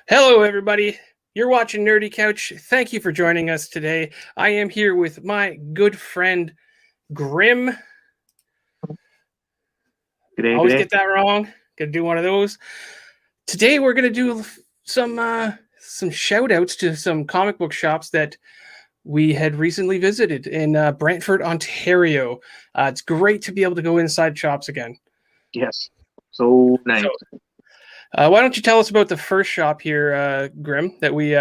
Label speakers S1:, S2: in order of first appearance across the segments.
S1: Hello, everybody. You're watching Nerdy Couch. Thank you for joining us today. I am here with my good friend, Grim.
S2: G'day,
S1: Always
S2: g'day.
S1: get that wrong. Gonna do one of those. Today, we're gonna do some shout outs to some comic book shops that we had recently visited in Brantford, Ontario. It's great to be able to go inside shops again.
S2: Yes, so nice.
S1: So, why don't you tell us about the first shop here, Grim, that we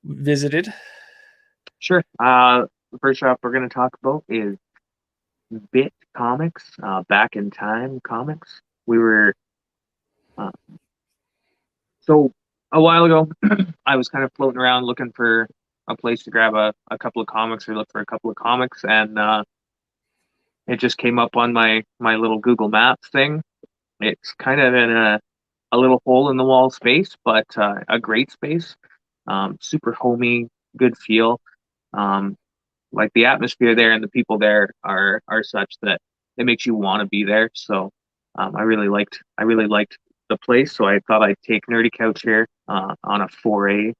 S1: visited?
S2: Sure. The first shop we're going to talk about is Bit Comics, Back in Time Comics. We were, uh, so a while ago, I was kind of floating around looking for a place to grab a couple of comics or look for a couple of comics, and it just came up on my little Google Maps thing. It's kind of in a little hole in the wall space, but a great space. Super homey, good feel. Um, like the atmosphere there and the people there are such that it makes you want to be there. So I really liked the place. So I thought I'd take Nerdy Couch here on a foray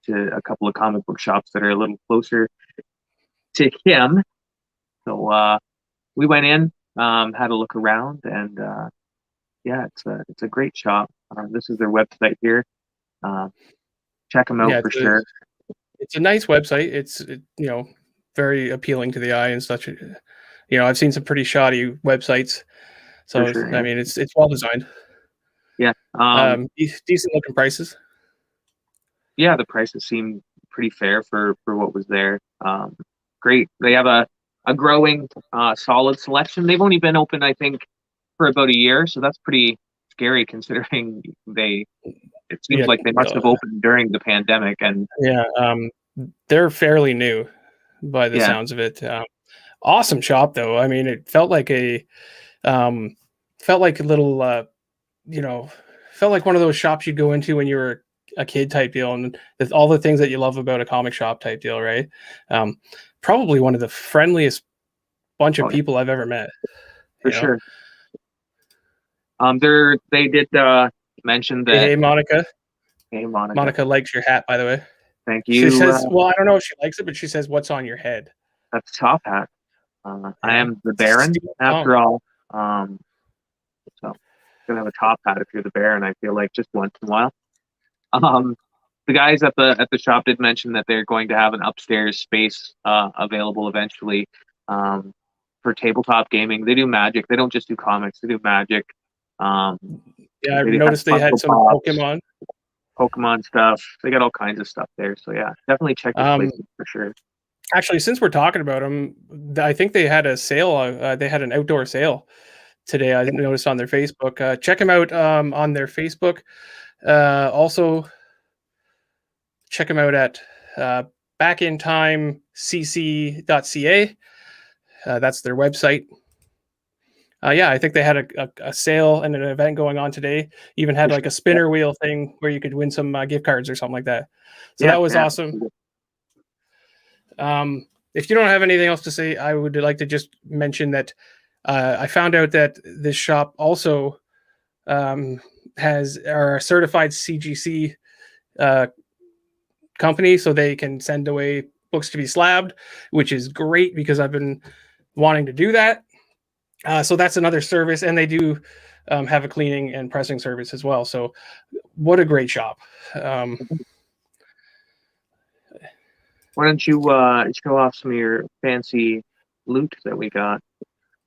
S2: to a couple of comic book shops that are a little closer to him. So we went in, had a look around, and yeah, it's a great shop. This is their website here. Uh, Check them out
S1: Yeah,
S2: for sure.
S1: it's a nice website. Very appealing to the eye and such. I've seen some pretty shoddy websites,
S2: For
S1: so
S2: sure.
S1: I
S2: Yeah.
S1: mean, it's well designed.
S2: Yeah.
S1: Decent looking prices.
S2: Yeah, the prices seem pretty fair for what was there. Great. They have a growing solid selection. They've only been open, I think, for about a year, so that's pretty scary considering they. It seems
S1: Yeah,
S2: like they must have opened during the pandemic, and
S1: yeah. They're fairly new, by the
S2: yeah,
S1: sounds of it. Awesome shop though. I mean, it um, felt like a little, you know, felt like one of those shops you'd go into when you were a kid type deal, and with all the things that you love about a comic shop type deal, right? Um, Probably one of the friendliest bunch of
S2: oh, yeah,
S1: people I've ever met.
S2: for
S1: You know,
S2: sure. They did mention
S1: hey,
S2: that.
S1: hey, Monica.
S2: Hey, Monica,
S1: Monica likes your hat, by the way.
S2: thank
S1: She
S2: you.
S1: says, "Well, I don't know if she likes it, but she says, what's on your head?'
S2: That's Top Hat. I
S1: Yeah,
S2: am the
S1: it's a
S2: Baron
S1: Steve Tom.
S2: after all. So gonna have a top hat if you're the Baron. I feel like just once in a while. Um, the guys at the shop did mention that they're going to have an upstairs space available eventually um, for tabletop gaming. They do Magic. They don't just do comics. They do Magic. Um,
S1: Yeah, I've
S2: they have
S1: noticed they had
S2: Funko
S1: some
S2: Pops,
S1: Pokemon.
S2: Pokemon stuff. They got all kinds of stuff there. So yeah, definitely check this place
S1: Um,
S2: out for sure.
S1: Actually, since we're talking about them, I think they had a sale. They had an outdoor sale today. I noticed on their Facebook. Check them out on their Facebook. Also, check them out at backintimecc.ca. That's their website. Yeah, I think they had a sale and an event going on today. Even
S2: For
S1: had like
S2: sure.
S1: a
S2: Yeah,
S1: spinner wheel thing where you could win some gift cards or something like that. So
S2: yeah,
S1: that was
S2: yeah.
S1: awesome. If you don't have anything else to say, I would like to just mention that I found out that this shop also has our certified CGC uh, company, so they can send away books to be slabbed, which is great because I've been wanting to do that. So that's another service, and they do have a cleaning and pressing service as well. So what a great shop. Um,
S2: Why don't you show off some of your fancy loot that we got?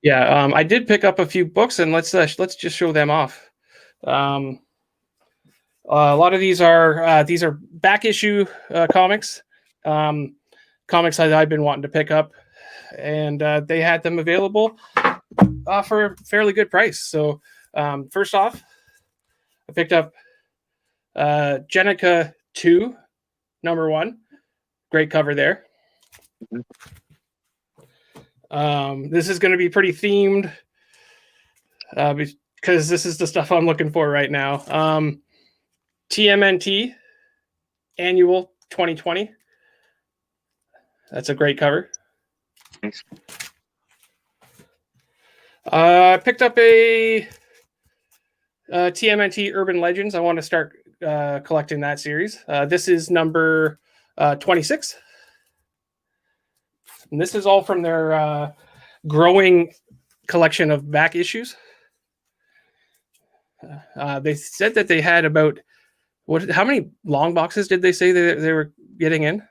S1: yeah, I did pick up a few books, and let's just show them off. Um, a lot of these are back issue comics, um, comics that I've been wanting to pick up, and they had them available for a fairly good price. So first off, I picked up Jenica 2, #1. Great cover there.
S2: Mhm.
S1: This is going to be pretty themed because this is the stuff I'm looking for right now. TMNT Annual 2020. That's a great cover.
S2: Nice.
S1: I picked up a TMNT Urban Legends. I want to start collecting that series. This is number 26. And this is all from their growing collection of back issues. They said that they had about how many long boxes did they say they were getting in?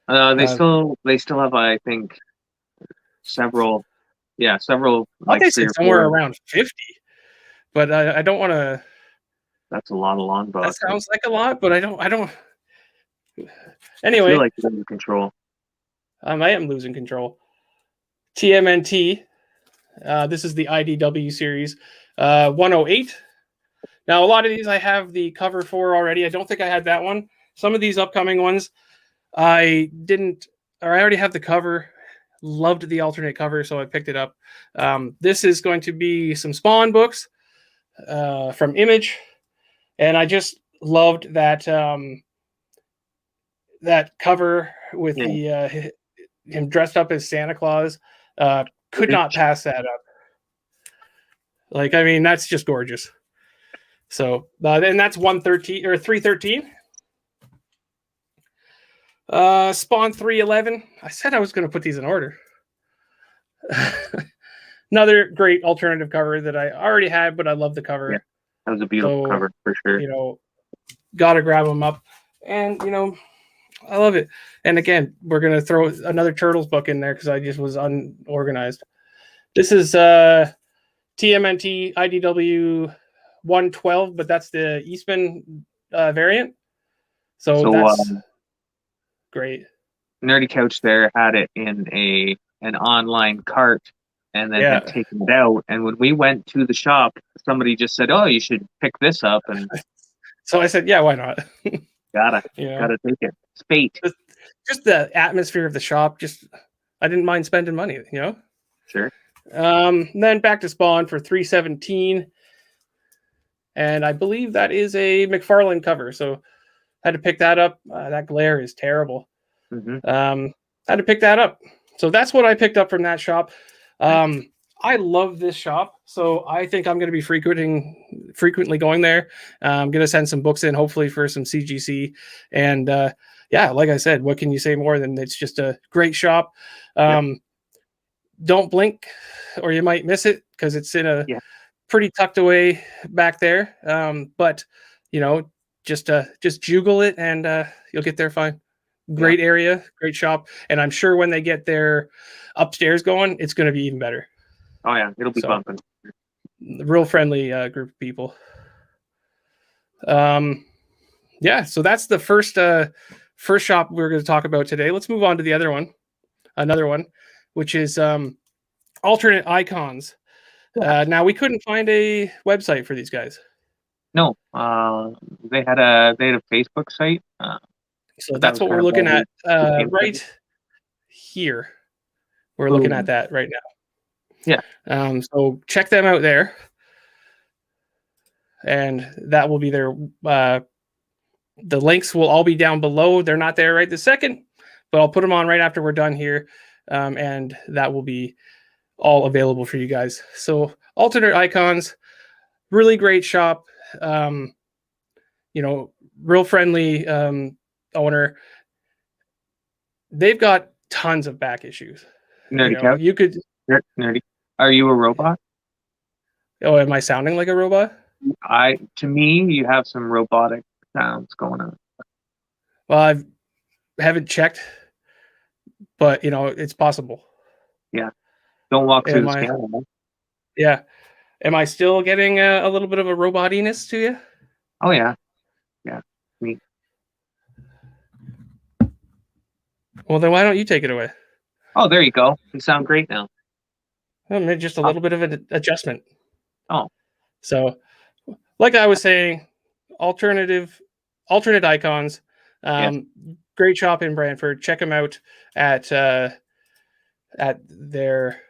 S2: They still have, I think, several. Yeah, several.
S1: Like they said somewhere around 50, but I don't want to.
S2: That's a lot of long boxes.
S1: That sounds like a lot, but I don't. Anyway, I feel
S2: like you're losing control.
S1: I am losing control. TMNT. This is the IDW series, 108. Now, a lot of these I have the cover for already. I don't think I had that one. Some of these upcoming ones, I didn't, or I already have the cover. Loved the alternate cover, so I picked it up. This is going to be some Spawn books from Image, and I just loved that that cover with the him dressed up as Santa Claus. Could not pass that up. Like, I mean, that's just gorgeous. So, and that's 113 or 313. Spawn 311. I said I was going to put these in order. Another great alternative cover that I already had, but I love the cover.
S2: Yeah, that was a beautiful cover for sure.
S1: You know, gotta grab them up, and you know, I love it. And again, we're gonna throw another Turtles book in there because I just was unorganized. This is TMNT IDW 112, but that's the Eastman variant. So that's great.
S2: Nerdy Couch there had it in an online cart and then had taken it out. And when we went to the shop, somebody just said, "Oh, you should pick this up." And
S1: so I said, "Yeah, why not?"
S2: gotta take it. It's fate.
S1: Just the atmosphere of the shop. Just I didn't mind spending money. You know.
S2: Sure.
S1: Then back to Spawn for 317. And I believe that is a McFarlane cover. So I had to pick that up. That glare is terrible.
S2: Mm-hmm.
S1: Had to pick that up. So that's what I picked up from that shop. I love this shop. So I think I'm going to be frequently going there. I'm going to send some books in, hopefully for some CGC. And yeah, like I said, what can you say more than it's just a great shop. Don't blink or you might miss it because it's in a pretty tucked away back there. But you know, just juggle it and you'll get there fine. Great area, great shop. And I'm sure when they get their upstairs going, it's going to be even better.
S2: Oh yeah, it'll be bumping.
S1: Real friendly group of people. Yeah, so that's the first shop we're going to talk about today. Let's move on to the other one. Another one, which is Alternate Icons. Now we couldn't find a website for these guys.
S2: No, they had a Facebook site.
S1: So that's what we're looking at right here. We're looking at that right now.
S2: Yeah.
S1: So check them out there, and that will be their. The links will all be down below. They're not there right this second, but I'll put them on right after we're done here, and that will be all available for you guys. So Alternate Icons, really great shop. You know, real friendly owner. They've got tons of back issues.
S2: Nerdy,
S1: you could.
S2: Nerdy, are you a robot?
S1: Oh, am I sounding like a robot?
S2: To me, you have some robotic sounds going on.
S1: Well, I haven't checked, but you know, it's possible.
S2: Yeah. Don't walk through the scanner.
S1: Yeah. Am I still getting a little bit of a robotiness to you?
S2: Oh yeah. Yeah. Me.
S1: Well, then why don't you take it away?
S2: Oh, there you go. You sound great now.
S1: Just a little bit of an adjustment.
S2: Oh.
S1: So, like I was saying, alternate icons. Great shop in Brantford. Check them out at their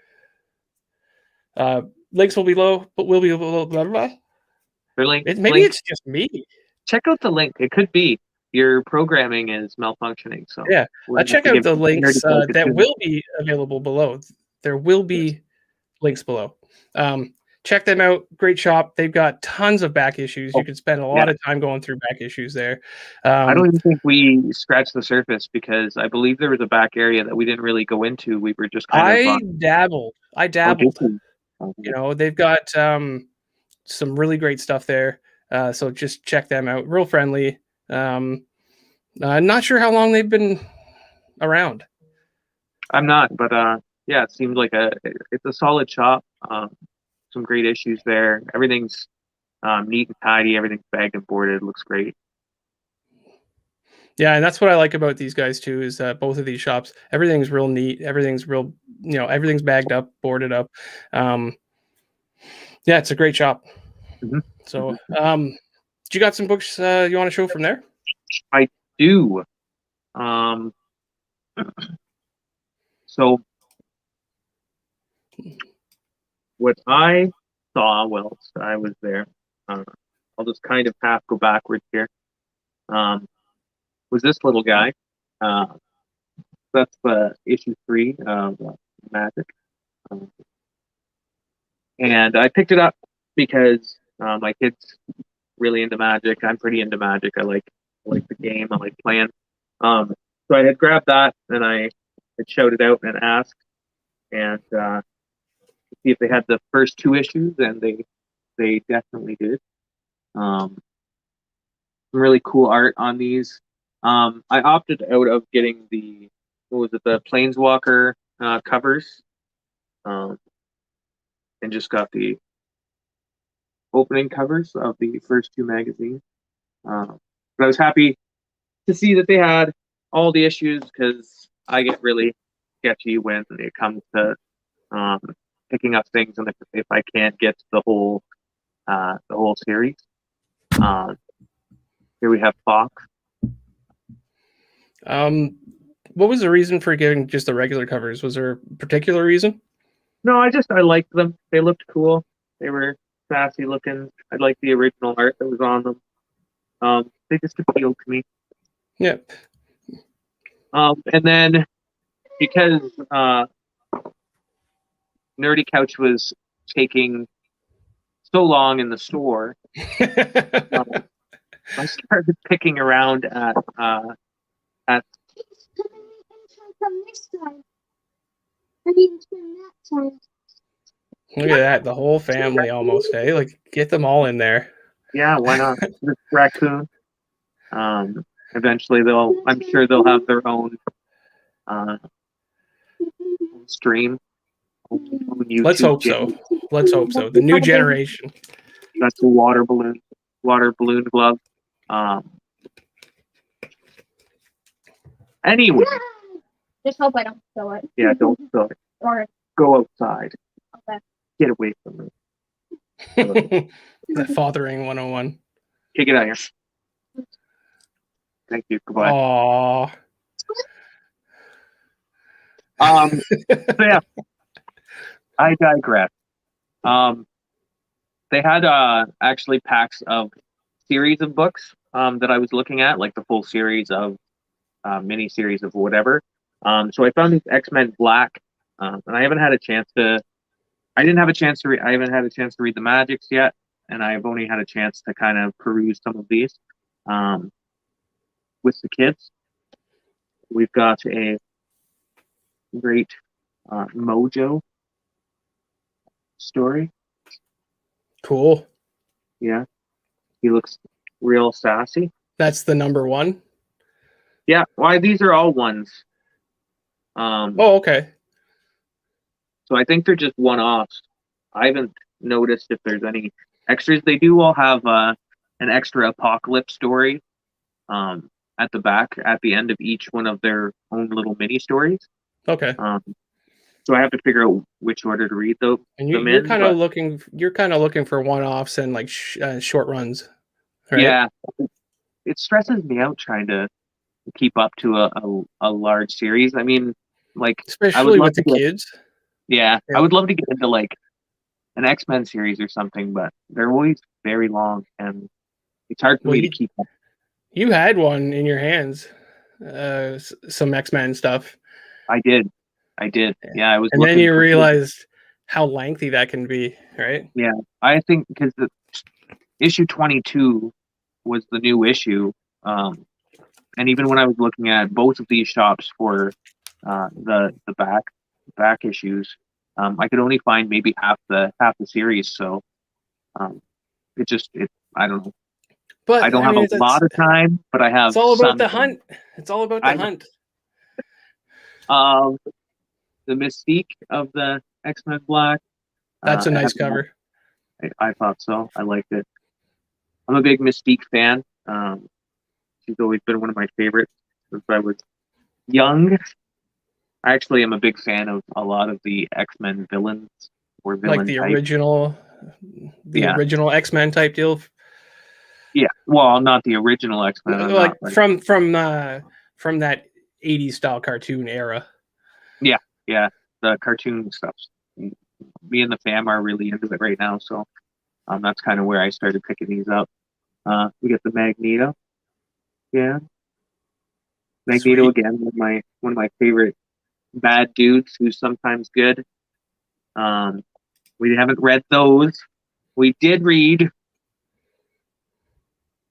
S1: links will be below, but will be below. Blah, blah, blah. Maybe it's just me.
S2: Check out the link. It could be your programming is malfunctioning. So
S1: yeah, check out the links that will be available below. There will be links below. check them out. Great shop. They've got tons of back issues. You could spend a lot of time going through back issues there.
S2: I don't even think we scratched the surface because I believe there was a back area that we didn't really go into. We were just kind of.
S1: Dabbled. I dabbled.
S2: Oh,
S1: you know, they've got some really great stuff there. So just check them out. Real friendly. Not sure how long they've been around.
S2: I'm not, but yeah, it seems like it's a solid shop. Some great issues there. Everything's neat and tidy. Everything's bagged and boarded. Looks great.
S1: Yeah, and that's what I like about these guys too, is that both of these shops, everything's real neat. Everything's real, everything's bagged up, boarded up. Yeah, it's a great shop.
S2: Mm-hmm.
S1: So, do you got some books you want to show from there?
S2: I do. So what I saw whilst I was there, I'll just kind of half go backwards here, was this little guy. That's issue 3 of Magic. And I picked it up because my kid's really into Magic. I'm pretty into Magic. I like the game. I like playing. So I had grabbed that and I had shouted out and asked and see if they had the first 2 issues, and they definitely did. Some really cool art on these. I opted out of getting the Planeswalker covers, and just got the opening covers of the first 2 magazines. But I was happy to see that they had all the issues, because I get really sketchy when it comes to picking up things, and if I can't get the whole series. Here we have Fox.
S1: What was the reason for getting just the regular covers? Was there a particular reason?
S2: No, I liked them. They looked cool. They were sassy looking. I liked the original art that was on them. They just appealed to me.
S1: Yeah.
S2: And then because Nerdy Couch was taking so long in the store, I started picking around at
S3: from this side. I need to turn that side.
S1: Look at that, the whole family almost, eh? Like, get them all in there.
S2: Yeah, why not? This raccoon. Eventually I'm sure they'll have their own stream.
S1: Let's hope so. Let's hope so. The new generation.
S2: That's the water balloon glove. Anyway.
S3: Just hope I don't spill it.
S2: Yeah, don't spill it.
S3: Or
S2: go outside.
S3: Okay.
S2: Get away from me.
S1: The fathering 101.
S2: Kick it out here. Thank you. Goodbye.
S1: Aww.
S2: So yeah, I digress. They had actually packs of series of books that I was looking at, like the full series of mini series of whatever. So I found these X-Men Black, and I haven't had a chance to. I haven't had a chance to read the Magics yet, and I've only had a chance to kind of peruse some of these with the kids. We've got a great Mojo story.
S1: Cool.
S2: Yeah, he looks real sassy.
S1: That's the number 1.
S2: Yeah, why these are all ones.
S1: Oh, okay.
S2: So I think they're just one-offs. I haven't noticed if there's any extras. They do all have an extra Apocalypse story at the back, at the end of each one of their own little mini stories.
S1: Okay.
S2: So I have to figure out which order to read those.
S1: And you're kind of looking for one-offs and like short runs. Right?
S2: Yeah, it stresses me out trying to keep up to a large series. I mean, like,
S1: especially with the kids.
S2: Yeah, I would love to get into like an X-Men series or something, but they're always very long, and it's hard for me to keep up.
S1: You had one in your hands, some X-Men stuff.
S2: I did. Yeah, I was.
S1: And then you realized how lengthy that can be, right?
S2: Yeah, I think because the issue 22 was the new issue, and even when I was looking at both of these shops for the back issues, I could only find maybe half the series. So it I don't know.
S1: But
S2: I don't
S1: I
S2: have
S1: mean,
S2: a lot of time, but I have
S1: it's all about
S2: some
S1: the
S2: time.
S1: hunt. It's all about the
S2: I
S1: hunt.
S2: of the mystique of the X-Men Black.
S1: That's a
S2: I
S1: nice
S2: haven't
S1: cover.
S2: I thought so. I liked it. I'm a big Mystique fan. She's always been one of my favorites since I was young. I actually am a big fan of a lot of the X-Men villains or
S1: Like
S2: villain
S1: the
S2: type. Yeah,
S1: original X-Men type deal.
S2: yeah. Well, not the original X-Men. I'm
S1: Like
S2: not like
S1: from that 80s style cartoon era.
S2: yeah. The cartoon stuff. Me and the fam are really into it right now, so that's kind of where I started picking these up. We get the Magneto. Yeah, Magneto
S1: Sweet.
S2: again, one of my favorite bad dudes who's sometimes good. Um, we haven't read those. We did read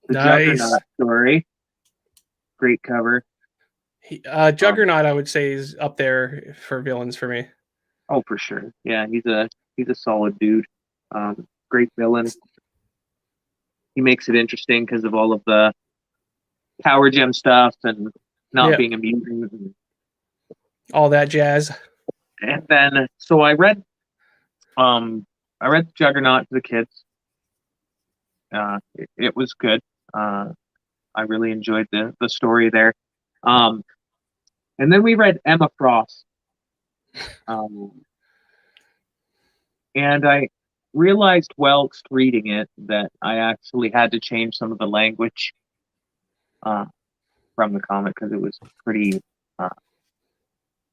S2: the
S1: Nice.
S2: Juggernaut story. Great cover.
S1: Juggernaut, I would say, is up there for villains for me.
S2: Oh, for sure. Yeah, he's a solid dude. Great villain. He makes it interesting because of all of the power gem stuff and not
S1: Yeah,
S2: being a mutant.
S1: all that jazz.
S2: And then, so I read Juggernaut to the kids. It was good. I really enjoyed the story there. And then we read Emma Frost. And I realized whilst reading it that I actually had to change some of the language from the comic because it was pretty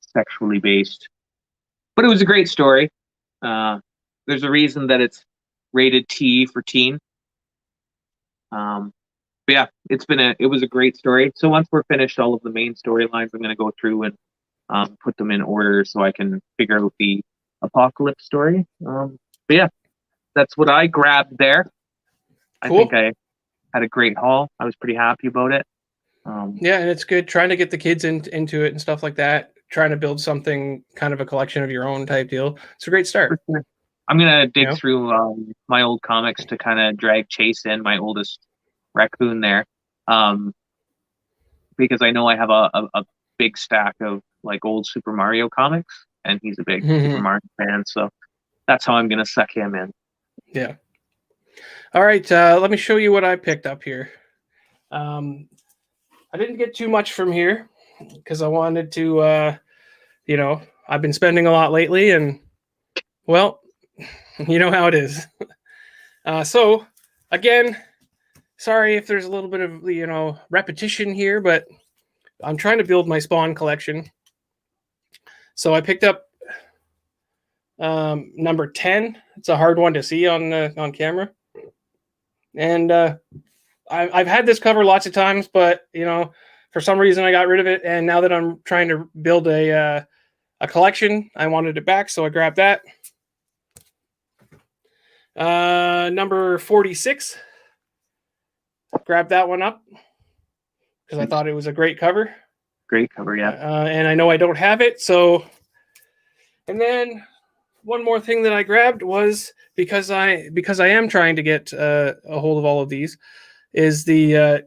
S2: sexually based. But it was a great story. There's a reason that it's rated T for teen. But yeah, it was a great story. So once we're finished all of the main storylines, I'm going to go through and put them in order so I can figure out the Apocalypse story. But yeah, that's what I grabbed there.
S1: Cool.
S2: I think I had a great haul. I was pretty happy about it.
S1: Yeah, and it's good trying to get the kids into it and stuff like that. Trying to build something kind of a collection of your own type deal. It's a great start.
S2: I'm gonna dig
S1: You know?
S2: through my old comics to kind of drag Chase in, my oldest raccoon there, because I know I have a big stack of like old Super Mario comics, and he's a big Super Mario fan, so that's how I'm gonna suck him in.
S1: Yeah. All right, let me show you what I picked up here. I didn't get too much from here because I wanted to, I've been spending a lot lately, and well, you know how it is. So again, sorry if there's a little bit of repetition here, but I'm trying to build my Spawn collection. So I picked up number 10. It's a hard one to see on camera, and I've had this cover lots of times, but for some reason I got rid of it, and now that I'm trying to build a collection, I wanted it back, so I grabbed that. Number 46. Grabbed that one up because I thought it was a great cover.
S2: Great cover, yeah.
S1: And I know I don't have it, so. And then one more thing that I grabbed was because I am trying to get a hold of all of these, is the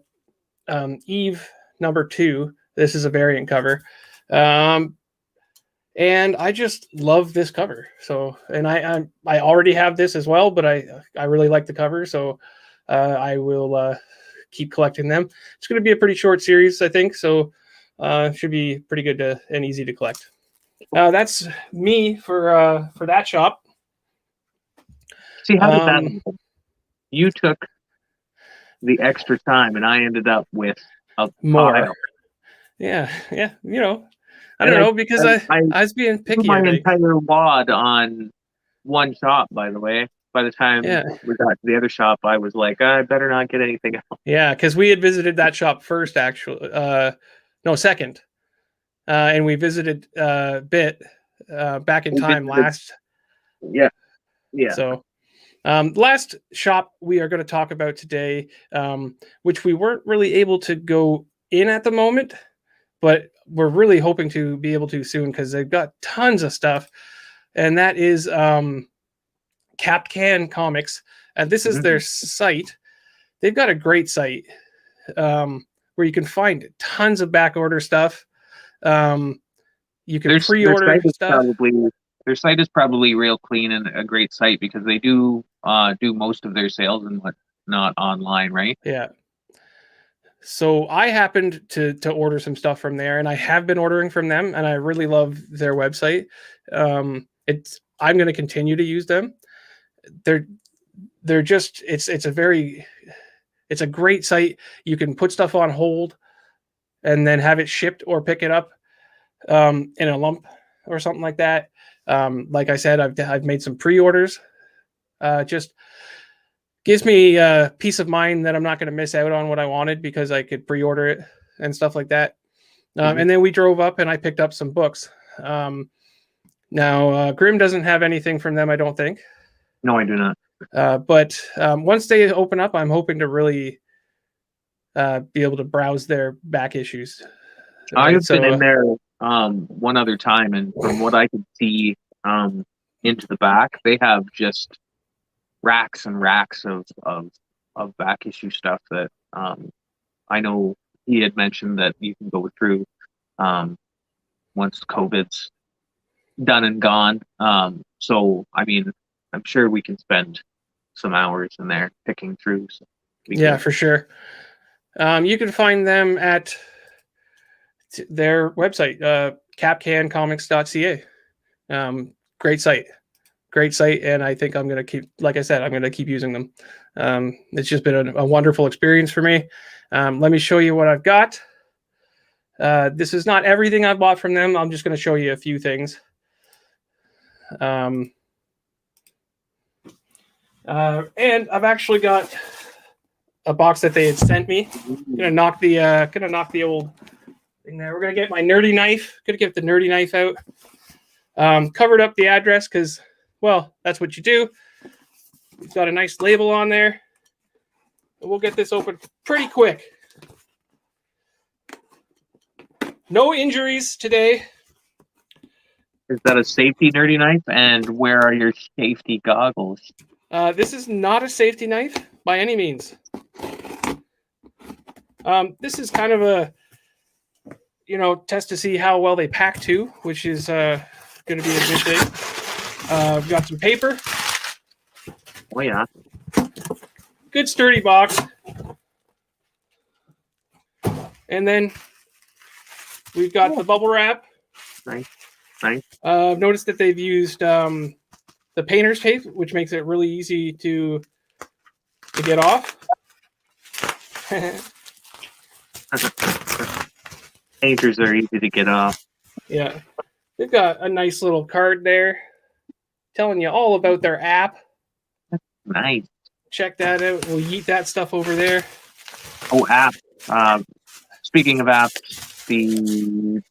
S1: Eve number 2. This is a variant cover. And I just love this cover. So, and I already have this as well, but I really like the cover. So I will keep collecting them. It's going to be a pretty short series, I think. So it should be pretty good and easy to collect. That's me for that shop.
S2: See, how did that happen? You took the extra time, and I ended up with a
S1: more.
S2: pile.
S1: Yeah. I don't know, because I was being picky.
S2: My entire wad on one shop, by the way. By the time we got to the other shop, I was like, I better not get anything else.
S1: Yeah, because we had visited that shop first, actually. Second. And we visited Bit back in time last
S2: Yeah. Yeah.
S1: So, last shop we are going to talk about today, which we weren't really able to go in at the moment, but we're really hoping to be able to soon because they've got tons of stuff, and that is Capcan Comics. This is their site. They've got a great site where you can find tons of back order stuff. You can pre-order stuff.
S2: Their site is probably real clean and a great site because they do most of their sales and whatnot online, right?
S1: Yeah. So I happened to order some stuff from there, and I have been ordering from them, and I really love their website. I'm going to continue to use them. They're just it's a great site. You can put stuff on hold and then have it shipped or pick it up in a lump or something like that. Like I said, I've made some pre-orders. Just gives me peace of mind that I'm not going to miss out on what I wanted because I could pre-order it and stuff like that. And then we drove up and I picked up some books. Now, Grimm doesn't have anything from them, I don't think.
S2: No, I do not.
S1: But once they open up, I'm hoping to really be able to browse their back issues.
S2: I've been in there one other time, and from what I could see into the back, they have just racks and racks of back issue stuff that I know he had mentioned that you can go through once COVID's done and gone. So, I mean, I'm sure we can spend some hours in there picking through. So
S1: yeah, for sure. You can find them at their website, capcancomics.ca. Great site. And I think I'm going to keep, like I said, I'm going to keep using them. It's just been a wonderful experience for me. Let me show you what I've got. This is not everything I've bought from them. I'm just going to show you a few things. And I've actually got a box that they had sent me. Gonna knock the old thing there. We're gonna get my nerdy knife. Gonna get the nerdy knife out. Covered up the address because, well, that's what you do. It's got a nice label on there. We'll get this open pretty quick. No injuries today.
S2: Is that a safety nerdy knife? And where are your safety goggles?
S1: This is not a safety knife by any means. This is kind of a, test to see how well they pack too, which is going to be a good thing. We've got some paper.
S2: Oh, yeah.
S1: Good sturdy box. And then we've got the bubble wrap.
S2: Nice.
S1: I've noticed that they've used the painter's tape, which makes it really easy to get off.
S2: Painters are easy to get off.
S1: Yeah. They've got a nice little card there telling you all about their app.
S2: Nice.
S1: Check that out. We'll yeet that stuff over there.
S2: Oh, app. Speaking of apps, the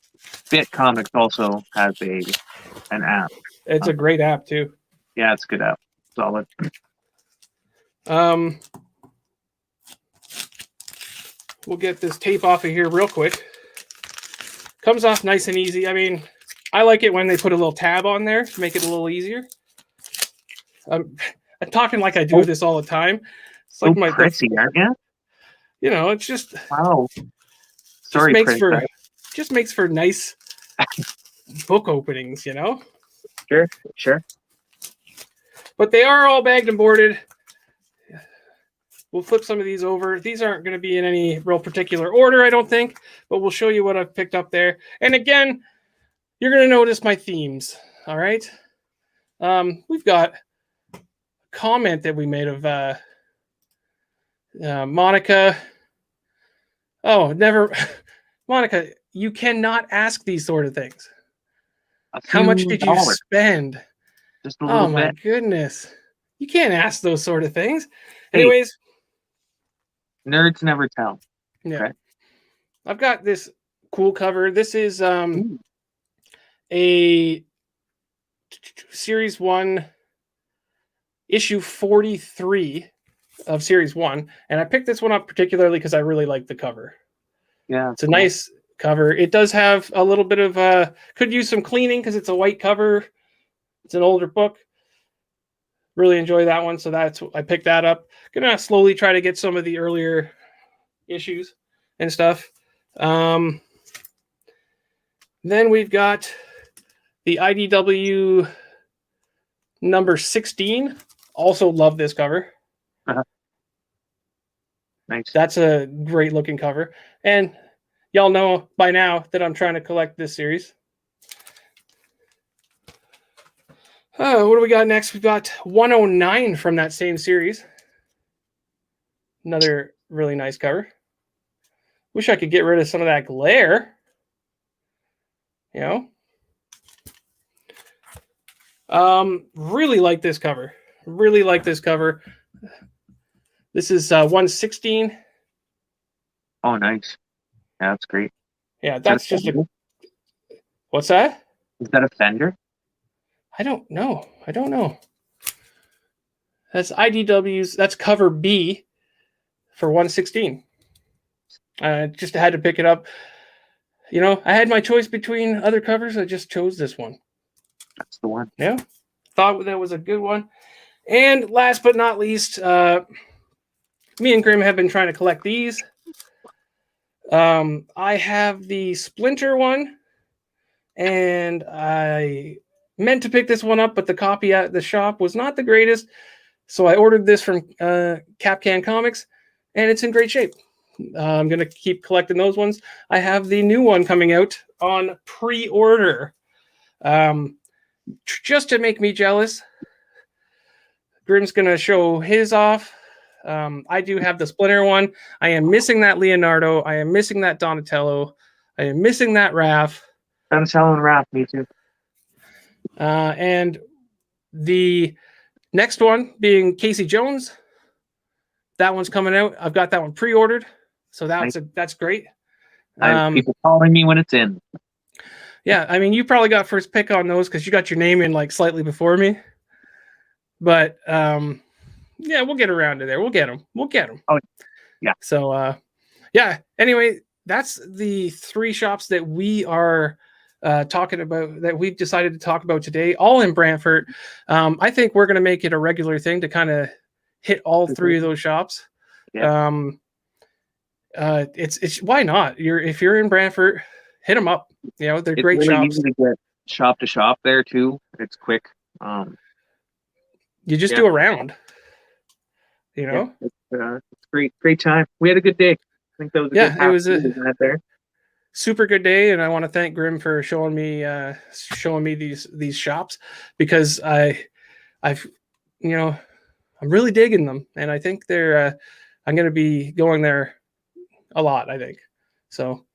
S2: Bit Comics also has an app.
S1: It's a great app too.
S2: Yeah, it's a good app. Solid.
S1: We'll get this tape off of here real quick. Comes off nice and easy. I mean, I like it when they put a little tab on there to make it a little easier. I'm talking like I do this all the time. It's like my
S2: prissy, aren't you?
S1: It's just
S2: wow. Sorry,
S1: just makes for nice book openings,
S2: Sure.
S1: But they are all bagged and boarded. We'll flip some of these over. These aren't going to be in any real particular order, I don't think, but we'll show you what I've picked up there. And again, you're going to notice my themes. All right. We've got a comment that we made of Monica. Oh, never. Monica, you cannot ask these sort of things. How much did you spend?
S2: Just a little bit.
S1: My goodness. You can't ask those sort of things. Anyways.
S2: Nerds never tell.
S1: Yeah.
S2: Okay.
S1: I've got this cool cover. This is a Series 1 issue 43 of series 1, and I picked this one up particularly because I really like the cover.
S2: Yeah,
S1: It's a nice cover. It does have a little bit of could use some cleaning because it's a white cover. It's an older book. Really enjoy that one, so I picked that up. Gonna slowly try to get some of the earlier issues and stuff. Then we've got the IDW number 16. Also love this cover.
S2: Nice.
S1: That's a great looking cover. And y'all know by now that I'm trying to collect this series. What do we got next? We've got 109 from that same series. Another really nice cover. Wish I could get rid of some of that glare. You know? Really like this cover. Really like this cover. This is 116.
S2: Oh, nice. Yeah, that's great.
S1: Yeah, that's just a... What's that?
S2: Is that a Fender?
S1: I don't know. That's IDW's. That's cover B for 116. I just had to pick it up. You know, I had my choice between other covers. I just chose this one.
S2: That's the one.
S1: Yeah. Thought that was a good one. And last but not least, me and Grim have been trying to collect these. I have the Splinter one, and I meant to pick this one up, but the copy at the shop was not the greatest. So I ordered this from Capcan Comics, and it's in great shape. I'm going to keep collecting those ones. I have the new one coming out on pre-order. Just to make me jealous, Grim's going to show his off. I do have the Splinter one. I am missing that Leonardo. I am missing that Donatello. I am missing that Raph.
S2: Donatello and Raph, me too.
S1: And the next one being Casey Jones. That one's coming out. I've got that one pre-ordered. So that's great.
S2: I have people calling me when it's in.
S1: Yeah, I mean, you probably got first pick on those because you got your name in like slightly before me. But yeah, we'll get around to there. We'll get them.
S2: Oh, yeah.
S1: So yeah. Anyway, that's the 3 shops that we are talking about, that we've decided to talk about today, all in Brantford. I think we're going to make it a regular thing to kind of hit all 3 of those shops.
S2: Yeah.
S1: It's why not? If you're in Brantford, hit them up. You know, they're great
S2: really
S1: shops.
S2: Easy to get shop to shop there too. It's quick.
S1: You just do a round. You know,
S2: yeah, it's great time. We had a good day. I think that was a good
S1: it was
S2: there.
S1: Super good day, and I want to thank Grim for showing me these shops, because I've you know, I'm really digging them, and I think they're I'm going to be going there a lot, I think. So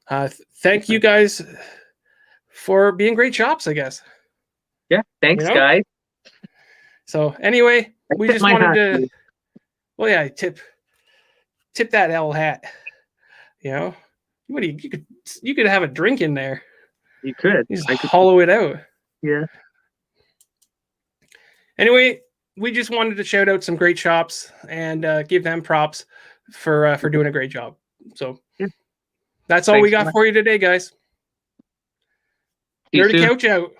S1: thank you guys for being great shops, I guess.
S2: Yeah, thanks,
S1: you know?
S2: guys.
S1: So anyway, we just wanted to, well, yeah, tip that L hat. You know, what do you could have a drink in there.
S2: You could.
S1: You just hollow it out.
S2: Yeah.
S1: Anyway, we just wanted to shout out some great shops and give them props for doing a great job. So that's all we got for you today, guys. Nerdy Couch out.